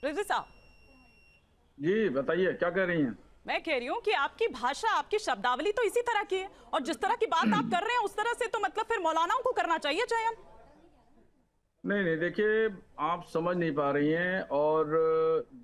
रिजवी साहब जी बताइए, क्या कह रही हैं? मैं कह रही हूँ कि आपकी भाषा, आपकी शब्दावली तो इसी तरह की है, और जिस तरह की बात आप कर रहे हैं उस तरह से तो मतलब फिर मौलानाओं को करना चाहिए चयन। नहीं नहीं, देखिए आप समझ नहीं पा रही हैं और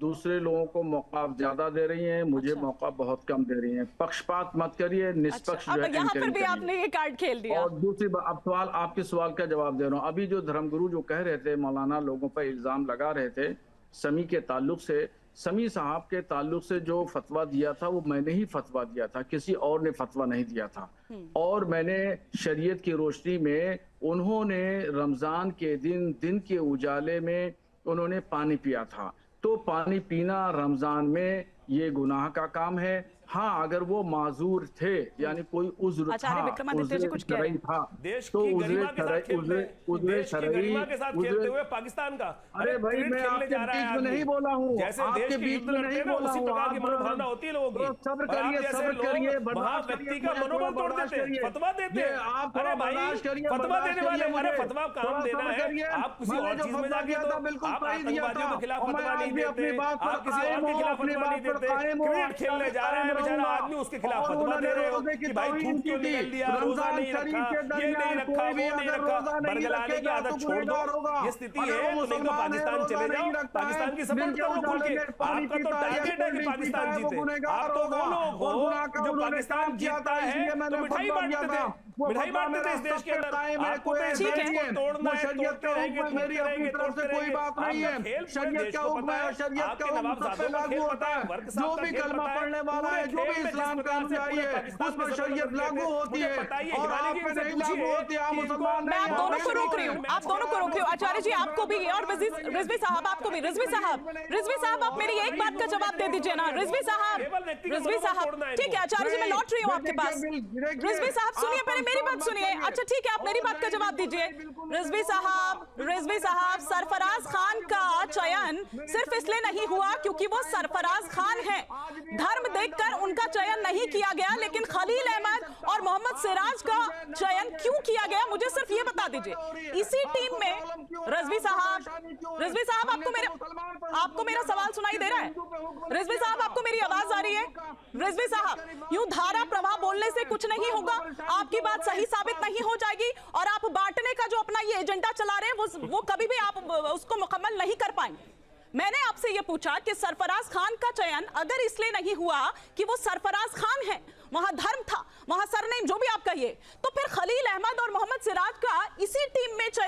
दूसरे लोगों को मौका ज्यादा दे रही हैं, मुझे अच्छा। मौका बहुत कम दे रही हैं। पक्षपात मत करिए, अच्छा, निष्पक्ष जो अब है यहाँ पर एंकरिंग भी करिए। आपने ये कार्ड खेल दिया। और दूसरी बात, अब सवाल, आपके सवाल का जवाब दे रहा हूँ। अभी जो धर्मगुरु जो कह रहे थे, मौलाना लोगों पर इल्जाम लगा रहे थे समी के ताल्लुक से, समी साहब के ताल्लुक से जो फतवा दिया था वो मैंने ही फतवा दिया था, किसी और ने फतवा नहीं दिया था। और मैंने शरीयत की रोशनी में, उन्होंने रमजान के दिन के उजाले में उन्होंने पानी पिया था, तो पानी पीना रमजान में ये गुनाह का काम है। हाँ, अगर वो माजूर थे, यानी कोई उज्र आचार्य था, विक्रमादित्य जी कुछ कह रहे हैं। था, देश तो की गरिमा के साथ खेलते हैं, देश की गरिमा के साथ खेलते हुए पाकिस्तान का अरे भाई, मैं आपके बीच में नहीं बोला हूँ, जैसे आपके देश की बीच युद्ध में लड़ते नहीं हैं ना, बोला उसी हूँ। प्रकार की मनोभावना होती है लोगों की। सब्र और आप करिए, जैसे सब्र लोग करिए, महाव्यक्ति का मनोबल तोड़ देते हैं, फतवा देते हैं। अरे भाई, फतवा देने वाले, अरे फतवा काम देना है, आप किसी और चीज में जाके तो आप आतंकवादियों के खिलाफ फतवा नहीं देते, आप किसी और के खिलाफ फतवा नहीं देते। क्रिकेट खेलने जा रहा है बेचारा आदमी, उसके खिलाफ फतवा दे रहे हो कि भाई थूक क्यों निकल लिया, रोजा नहीं रखा, ये नहीं रखा, वो नहीं रखा। बरगलाने की आदत छोड़ दो, ये स्थिति है तो नहीं तो पाकिस्तान चले जाओ, पाकिस्तान की सपोर्ट करो खुल के। आपका तो टारगेट है कि पाकिस्तान जीते, आप तो वो लोग हो जो पाकिस्तान जीतता है तो मिठाई बांटते थे, मिठाई बांटते थे इस देश के अंदर। आपको तो इस देश को तोड़ना है, तोड़ते रहेंगे, तोड़ते रहेंगे, तोड़ते रहेंगे। आपका खेल पूरे देश को पता है, आपके नवाबजादों का खेल पता है, वर्क साहब का खेल पता है, पूरे खेल में जिस प्रकार से पूरे पाकिस्तान में शरीयत लागू होती है, और आपको नहीं लागू होती है। मैं आप दोनों को रोक रही हूँ, आप दोनों को रोक रही हूँ, आचार्य जी आपको भी, और रिजवी साहब आपको भी। रिजवी साहब आप मेरी एक बात का जवाब दे दीजिए ना। रिजवी साहब, ठीक है आचार्य जी, मैं लौट रही हूँ आपके पास। रिजवी साहब सुनिए, पहले मेरी बात सुनिए। अच्छा ठीक है, आप मेरी बात का जवाब दीजिए। रिजवी साहब, सरफराज खान का चयन सिर्फ इसलिए नहीं हुआ क्योंकि वो सरफराज खान है, धर्म देखकर उनका चयन नहीं किया गया, लेकिन खलील अहमद और मोहम्मद सिराज का चयन क्यों किया गया, मुझे सिर्फ ये बता दीजिए। इसी टीम में रिजवी साहब आपको मेरा सवाल सुनाई दे रहा है? रिजवी साहब आपको मेरी आवाज आ रही है? रिजवी साहब, यूं धारा प्रवाह बोलने से कुछ नहीं होगा, आपकी बात सही साबित नहीं हो जाएगी, और आप बांटने का जो अपना ये एजेंडा चला रहे हैं वो कभी भी आप उसको मुकम्मल नहीं कर पाएंगे। मैंने आपसे ये पूछा कि सरफराज खान का चयन अगर इसलिए नहीं हुआ कि वो सरफराज खान है, वहां धर्म था, वहां सरनेम जो भी आप कहिए, तो फिर खलील अहमद और मोहम्मद सिराज का इसी टीम में चयन